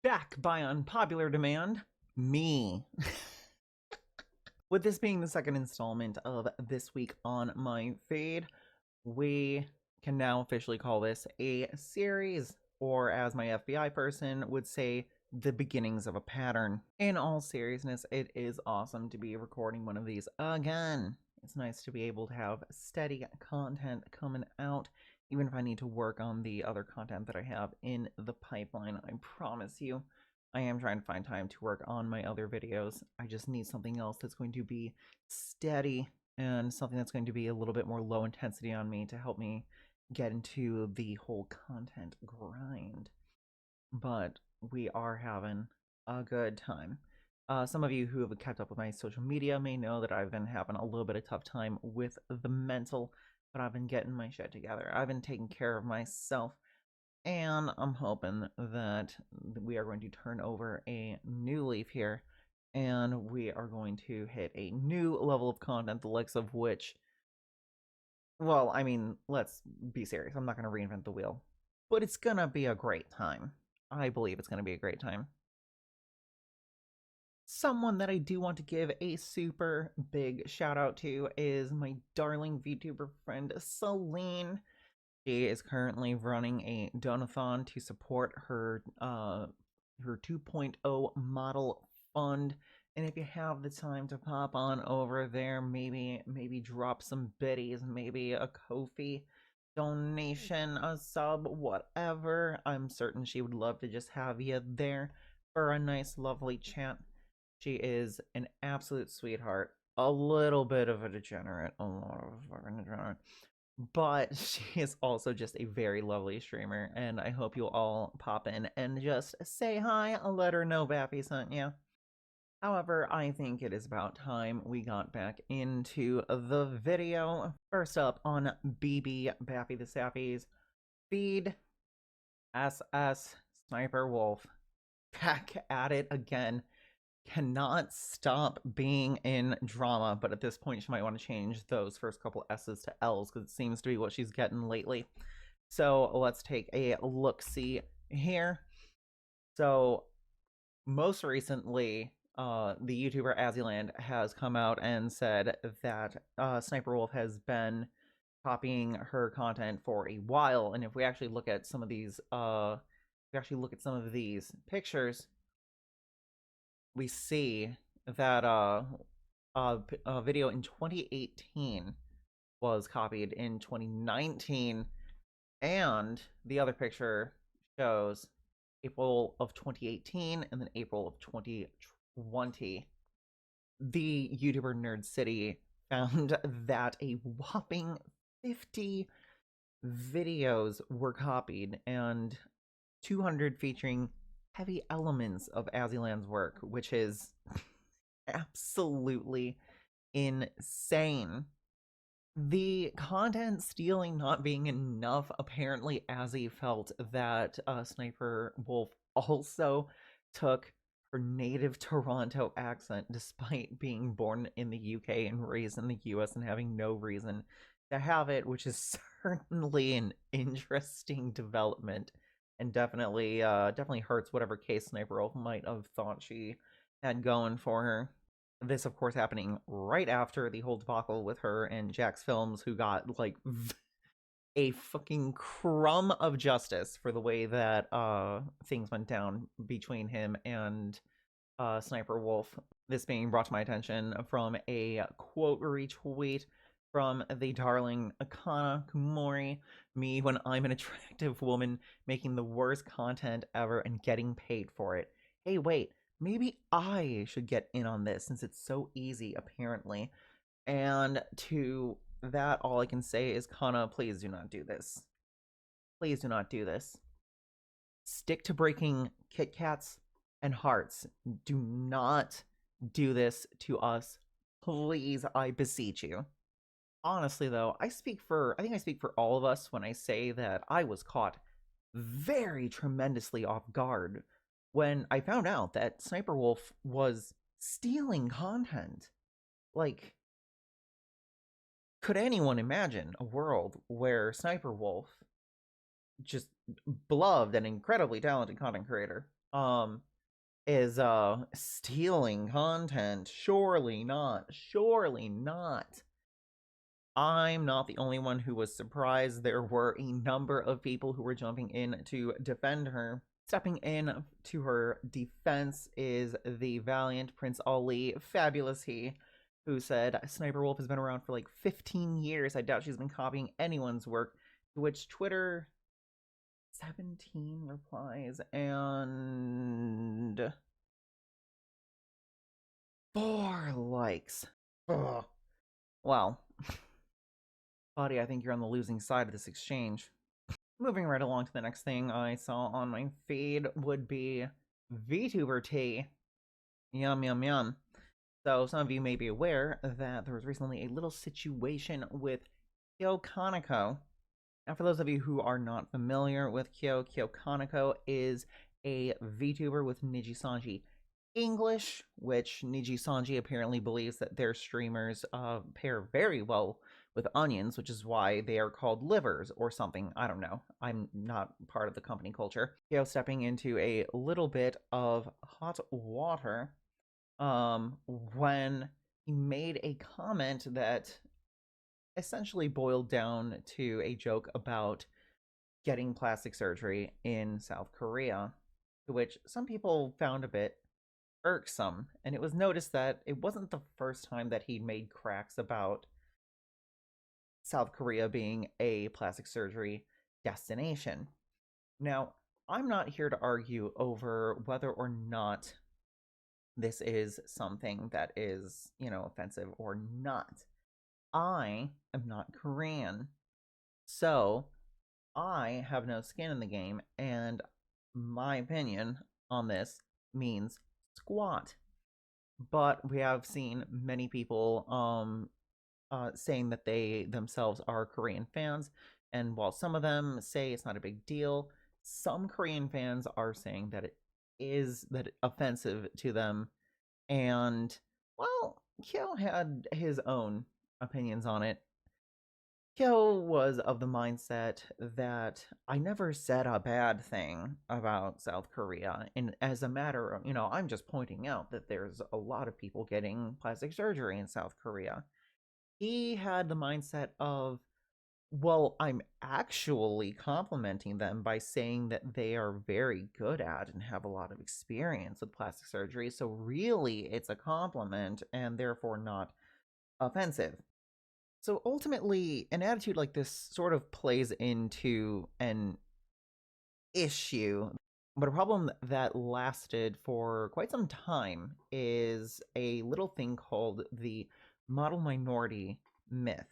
back by unpopular demand, me. With this being the second installment of This Week on My Feed, we can now officially call this a series, or as my FBI person would say, the beginnings of a pattern. In all seriousness, it is awesome to be recording one of these again. It's nice to be able to have steady content coming out, even if I need to work on the other content that I have in the pipeline. I promise you, I am trying to find time to work on my other videos. I just need something else that's going to be steady and something that's going to be a little bit more low intensity on me to help me get into the whole content grind. But we are having a good time. Some of you who have kept up with my social media may know that I've been having a little bit of tough time with the mental, but I've been getting my shit together. I've been taking care of myself, and I'm hoping that we are going to turn over a new leaf here, and we are going to hit a new level of content, the likes of which, well, I mean, let's be serious. I'm not going to reinvent the wheel, but it's going to be a great time. I believe it's going to be a great time. Someone that I do want to give a super big shout out to is my darling VTuber friend, Celine. She is currently running a donathon to support her 2.0 model fund. And if you have the time to pop on over there, maybe drop some biddies, maybe a Ko-fi donation, a sub, whatever. I'm certain she would love to just have you there for a nice, lovely chat. She is an absolute sweetheart, a little bit of a degenerate, a lot of a fucking degenerate, but she is also just a very lovely streamer, and I hope you'll all pop in and just say hi, let her know Bappy sent you. However, I think it is about time we got back into the video. First up on BB Bappy the Sappy's feed, SS Sniper Wolf back at it again. Cannot stop being in drama, but at this point she might want to change those first couple S's to L's because it seems to be what she's getting lately. So let's take a look-see here. So most recently, the YouTuber Azzyland has come out and said that Sniper Wolf has been copying her content for a while, and if we actually look at some of these pictures, we see that a video in 2018 was copied in 2019, and the other picture shows April of 2018 and then April of 2020. The YouTuber Nerd City found that a whopping 50 videos were copied, and 200 featuring heavy elements of Azzyland's work, which is absolutely insane. The content stealing not being enough, apparently Azzy felt that Sniper Wolf also took her native Toronto accent despite being born in the UK and raised in the US and having no reason to have it, which is certainly an interesting development, and definitely hurts whatever case Sniper Wolf might have thought she had going for her. This, of course, happening right after the whole debacle with her and Jax Films, who got, like, a fucking crumb of justice for the way that things went down between him and Sniper Wolf. This being brought to my attention from a quote retweet from the darling Akana Kumori, me when I'm an attractive woman making the worst content ever and getting paid for it. Hey, wait, maybe I should get in on this since it's so easy, apparently. And to that, all I can say is, Kana, please do not do this. Please do not do this. Stick to breaking Kit Kats and hearts. Do not do this to us. Please, I beseech you. Honestly, though, I think I speak for all of us when I say that I was caught very tremendously off guard when I found out that Sniper Wolf was stealing content. Like, could anyone imagine a world where Sniper Wolf, just beloved and incredibly talented content creator, um is stealing content. Surely not. Surely not. I'm not the only one who was surprised. There were a number of people who were jumping in to defend her. Stepping in to her defense is the valiant Prince Ali, fabulous he, who said, Sniper Wolf has been around for like 15 years. I doubt she's been copying anyone's work. To which Twitter, 17 replies and 4 likes. Ugh. Well, buddy, I think you're on the losing side of this exchange. Moving right along to the next thing I saw on my feed would be VTuber Tea. Yum, yum, yum. So some of you may be aware that there was recently a little situation with Kyo Kaneko. Now, for those of you who are not familiar with Kyo Kaneko is a VTuber with Niji Sanji English, which Niji Sanji apparently believes that their streamers pair very well with onions, which is why they are called livers or something. I don't know. I'm not part of the company culture. Kyo stepping into a little bit of hot water when he made a comment that essentially boiled down to a joke about getting plastic surgery in South Korea, which some people found a bit irksome, and it was noticed that it wasn't the first time that he made cracks about South Korea being a plastic surgery destination. Now, I'm not here to argue over whether or not this is something that is, offensive or not. I am not Korean, so I have no skin in the game, and my opinion on this means squat. But we have seen many people saying that they themselves are Korean fans, and while some of them say it's not a big deal, some Korean fans are saying that it is offensive to them. And well, Kyo had his own opinions on it. Kyo was of the mindset that I never said a bad thing about South Korea. And as a matter of, I'm just pointing out that there's a lot of people getting plastic surgery in South Korea. He had the mindset of, well, I'm actually complimenting them by saying that they are very good at and have a lot of experience with plastic surgery. So really, it's a compliment and therefore not offensive. So ultimately, an attitude like this sort of plays into an issue. But a problem that lasted for quite some time is a little thing called the model minority myth,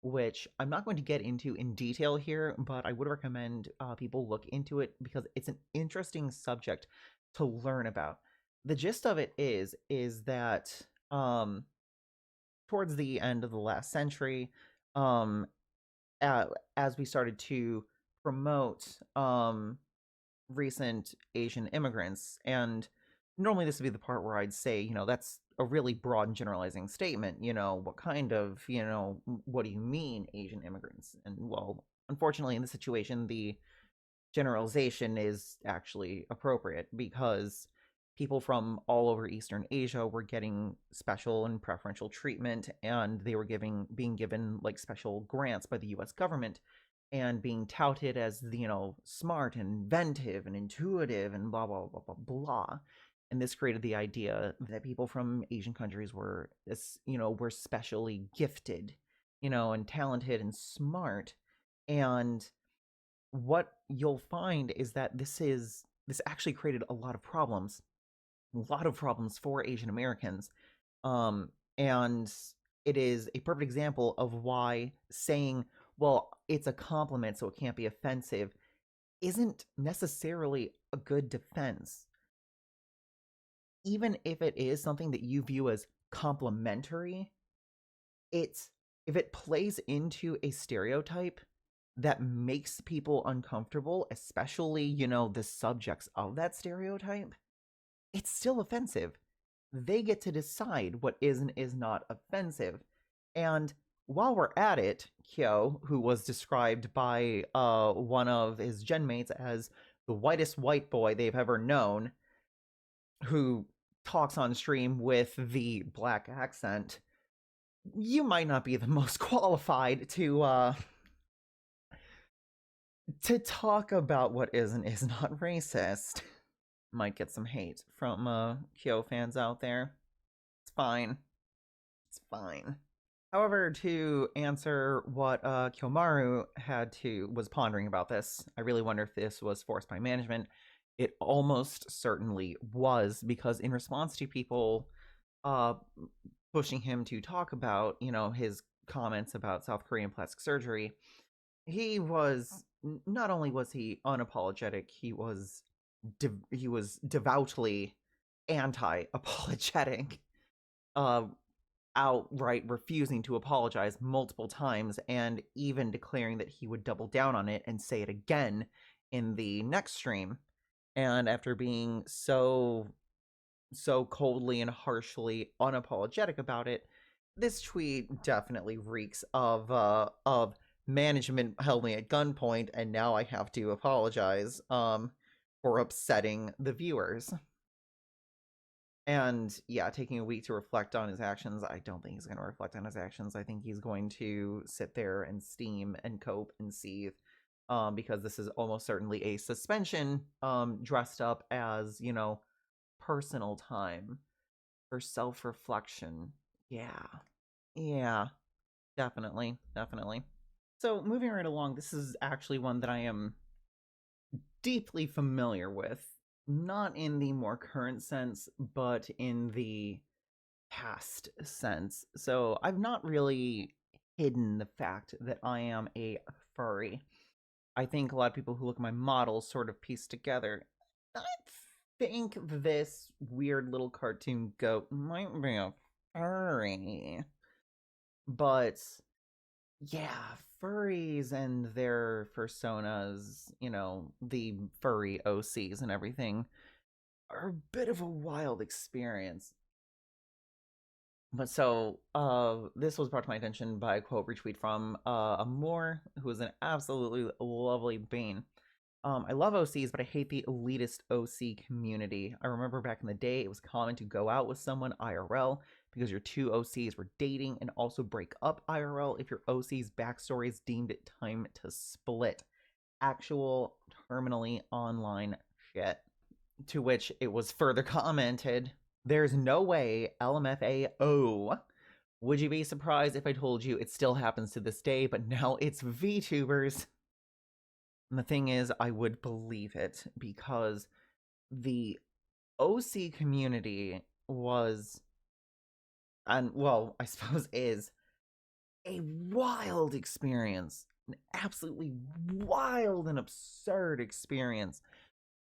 which I'm not going to get into in detail here, but I would recommend people look into it because it's an interesting subject to learn about. The gist of it is that towards the end of the last century, um, as we started to promote recent Asian immigrants, and normally this would be the part where I'd say, that's a really broad and generalizing statement. What kind of, what do you mean Asian immigrants? And well, unfortunately, in this situation, the generalization is actually appropriate because people from all over Eastern Asia were getting special and preferential treatment, and they were being given like special grants by the US government and being touted as, smart and inventive and intuitive and blah blah blah blah blah. And this created the idea that people from Asian countries were were specially gifted, and talented and smart. And what you'll find is that this actually created a lot of problems for Asian Americans. And it is a perfect example of why saying, well, it's a compliment, so it can't be offensive, isn't necessarily a good defense. Even if it is something that you view as complimentary, if it plays into a stereotype that makes people uncomfortable, especially, the subjects of that stereotype, it's still offensive. They get to decide what is and is not offensive. And while we're at it, Kyo, who was described by one of his gen mates as the whitest white boy they've ever known, who talks on stream with the black accent, you might not be the most qualified to talk about what is and is not racist. Might get some hate from Kyo fans out there. It's fine. It's fine. However, to answer what Kyomaru was pondering about this, I really wonder if this was forced by management. It almost certainly was, because in response to people uh, pushing him to talk about, his comments about South Korean plastic surgery, he was not only was he unapologetic, he was devoutly anti-apologetic, uh, outright refusing to apologize multiple times, and even declaring that he would double down on it and say it again in the next stream. And after being so coldly and harshly unapologetic about it, this tweet definitely reeks of management held me at gunpoint and now I have to apologize for upsetting the viewers. And yeah, taking a week to reflect on his actions, I don't think he's going to reflect on his actions. I think he's going to sit there and steam and cope and seethe, because this is almost certainly a suspension, dressed up as, personal time for self-reflection. Yeah, definitely. So moving right along, this is actually one that I am deeply familiar with, not in the more current sense, but in the past sense. So I've not really hidden the fact that I am a furry. I think a lot of people who look at my models sort of piece together, I think this weird little cartoon goat might be a furry. But yeah, furries and their personas, the furry OCs and everything, are a bit of a wild experience. But so, this was brought to my attention by a quote retweet from Amore, who is an absolutely lovely bean. I love OCs, but I hate the elitist OC community. I remember back in the day, it was common to go out with someone IRL because your two OCs were dating, and also break up IRL if your OC's backstory is deemed it time to split. Actual terminally online shit. To which it was further commented, there's no way LMFAO. Would you be surprised if I told you it still happens to this day, but now it's VTubers? And the thing is, I would believe it, because the OC community was, and well, I suppose is, a wild experience. An absolutely wild and absurd experience.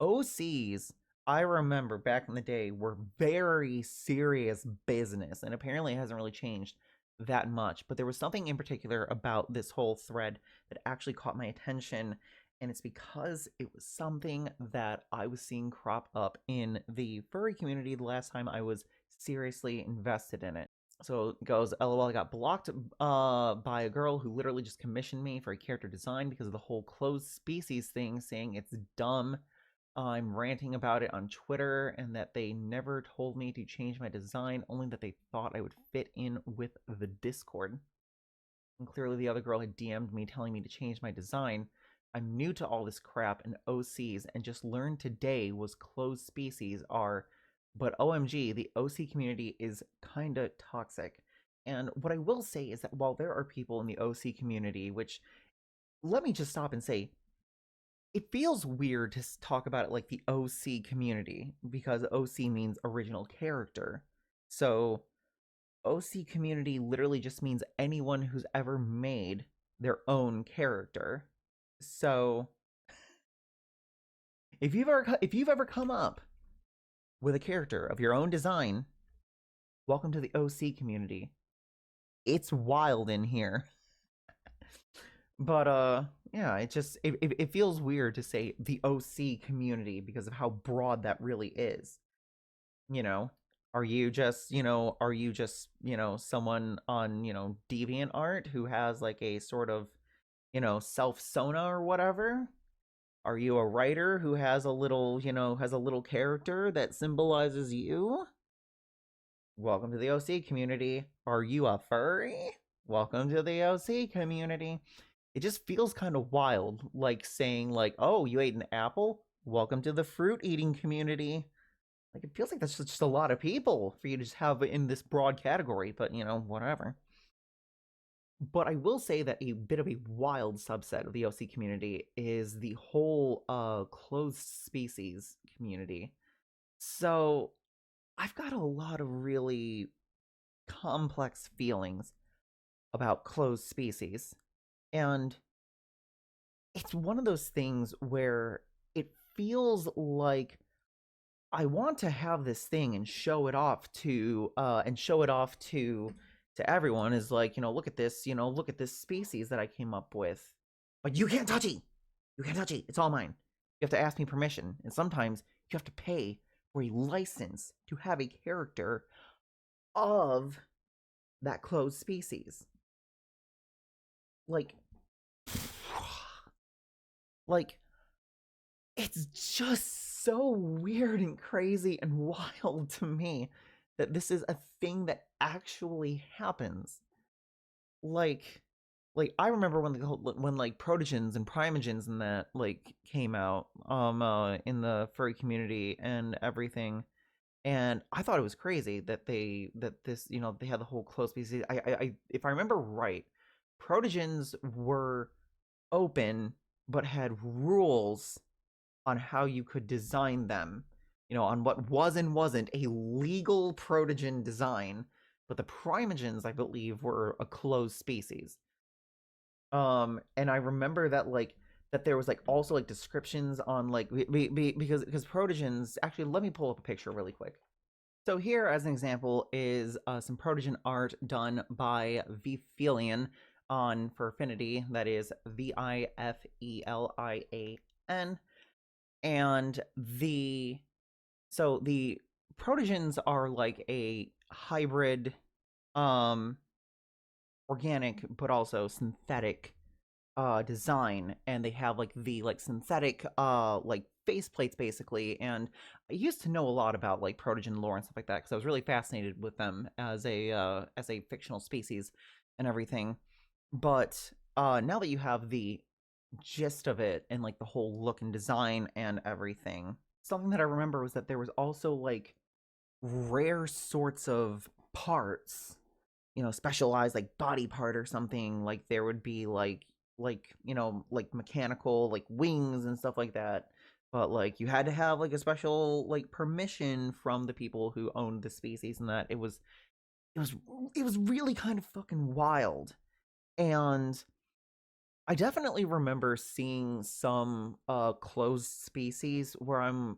OCs, I remember back in the day, were very serious business, and apparently it hasn't really changed that much. But there was something in particular about this whole thread that actually caught my attention, and it's because it was something that I was seeing crop up in the furry community the last time I was seriously invested in it. So it goes, LOL, I got blocked by a girl who literally just commissioned me for a character design because of the whole closed species thing, saying it's dumb. I'm ranting about it on Twitter, and that they never told me to change my design, only that they thought I would fit in with the Discord. And clearly the other girl had DM'd me telling me to change my design. I'm new to all this crap and OCs, and just learned today was closed species are, but OMG, the OC community is kinda toxic. And what I will say is that while there are people in the OC community, which, let me just stop and say, it feels weird to talk about it like the OC community, because OC means original character. So OC community literally just means anyone who's ever made their own character. So if you've ever come up with a character of your own design, welcome to the OC community. It's wild in here. But yeah, it feels weird to say the OC community because of how broad that really is. You know, are you just, someone on, DeviantArt who has like a sort of, self-sona or whatever? Are you a writer who has a little, has a little character that symbolizes you? Welcome to the OC community. Are you a furry? Welcome to the OC community. It just feels kind of wild, like saying like, "Oh, you ate an apple? Welcome to the fruit eating community." Like it feels like that's just a lot of people for you to just have in this broad category, but whatever. But I will say that a bit of a wild subset of the OC community is the whole closed species community. So I've got a lot of really complex feelings about closed species. And it's one of those things where it feels like I want to have this thing and show it off to everyone is like, look at this, look at this species that I came up with. But you can't touch it. You can't touch it. It's all mine. You have to ask me permission. And sometimes you have to pay for a license to have a character of that closed species. Like like it's just so weird and crazy and wild to me that this is a thing that actually happens. Like, I remember when like protogens and primogens and that like came out in the furry community and everything, and I thought it was crazy that they had the whole closed species. I if I remember right, protogens were open but had rules on how you could design them, on what was and wasn't a legal protogen design. But the primogens, I believe, were a closed species. And I remember that there was like also like descriptions on like because protogens. Actually, let me pull up a picture really quick. So here, as an example, is some protogen art done by Vifelian on for Affinity. That is Vifelian. And the protogens are like a hybrid organic but also synthetic design, and they have like the like synthetic like faceplates basically. And I used to know a lot about like protogen lore and stuff like that because I was really fascinated with them as a fictional species and everything. But now that you have the gist of it and like the whole look and design and everything, something that I remember was that there was also like rare sorts of parts, specialized like body part or something. Like there would be like mechanical like wings and stuff like that, but like you had to have like a special like permission from the people who owned the species, and that it was really kind of fucking wild. And I definitely remember seeing some closed species where I'm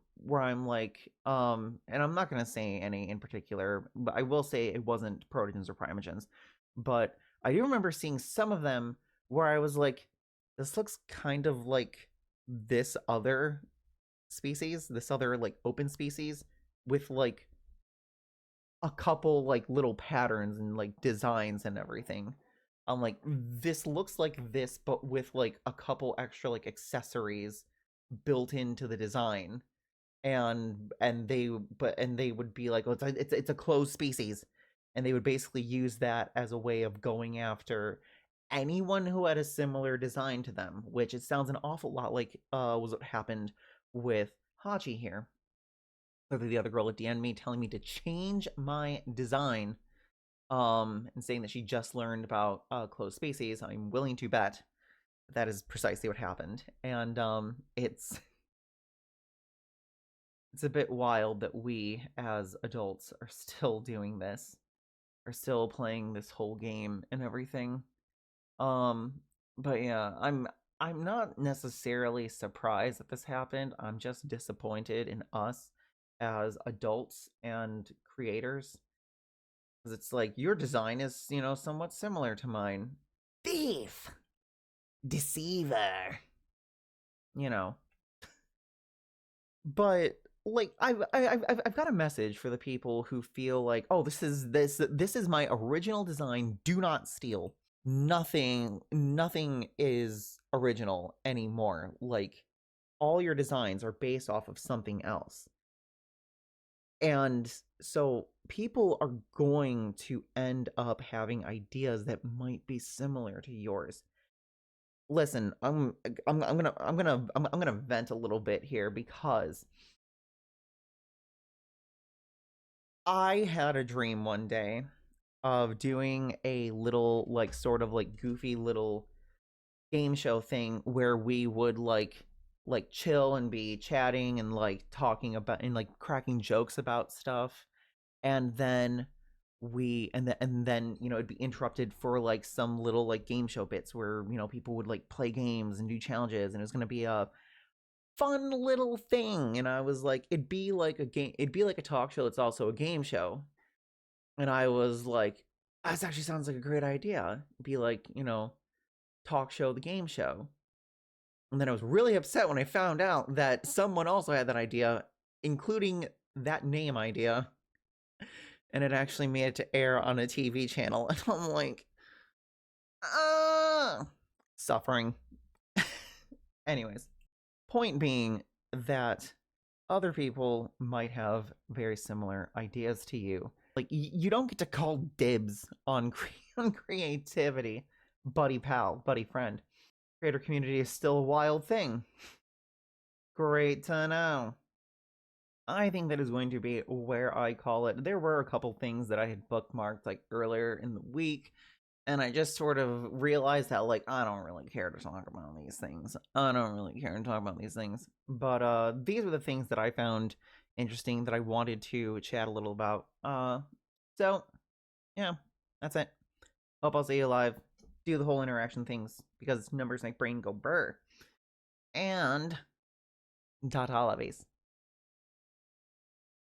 like, and I'm not gonna say any in particular, but I will say it wasn't protogens or primogens. But I do remember seeing some of them where I was like, this looks kind of like this other species, this other like open species with like a couple like little patterns and like designs and everything. I'm like, this looks like this, but with like a couple extra like accessories built into the design. And they would be like, oh, it's a closed species, and they would basically use that as a way of going after anyone who had a similar design to them, which it sounds an awful lot like was what happened with Hachi here. The other girl at the end me telling me to change my design, and saying that she just learned about closed species. I'm willing to bet that is precisely what happened. And it's a bit wild that we as adults are still doing this, are still playing this whole game and everything. Um, but yeah, I'm not necessarily surprised that this happened. I'm just disappointed in us as adults and creators, because it's like your design is, somewhat similar to mine. Thief, deceiver, you know. But like I've got a message for the people who feel like, oh, this is my original design. Do not steal. Nothing is original anymore. Like all your designs are based off of something else. And so people are going to end up having ideas that might be similar to yours. Listen, I'm gonna vent a little bit here because I had a dream one day of doing a little like sort of like goofy little game show thing where we would like chill and be chatting and like talking about and like cracking jokes about stuff, and then and then it'd be interrupted for like some little like game show bits where people would like play games and do challenges, and it was going to be a fun little thing. And I was like, it'd be like a talk show, it's also a game show. And I was like, this actually sounds like a great idea. It'd be like, talk show the game show. And then I was really upset when I found out that someone also had that idea, including that name idea, and it actually made it to air on a TV channel. And I'm like, suffering. Anyways, point being that other people might have very similar ideas to you. Like, you don't get to call dibs on creativity. Buddy pal, buddy friend. Creator community is still a wild thing. Great to know. I think that is going to be where I call it. There were a couple things that I had bookmarked like earlier in the week, and I just sort of realized that like I don't really care to talk about these things. I don't really care to talk about these things. But these were the things that I found interesting that I wanted to chat a little about. So yeah, that's it. Hope I'll see you live. Do the whole interaction things because numbers make brain go burr. And ta-ta lovies.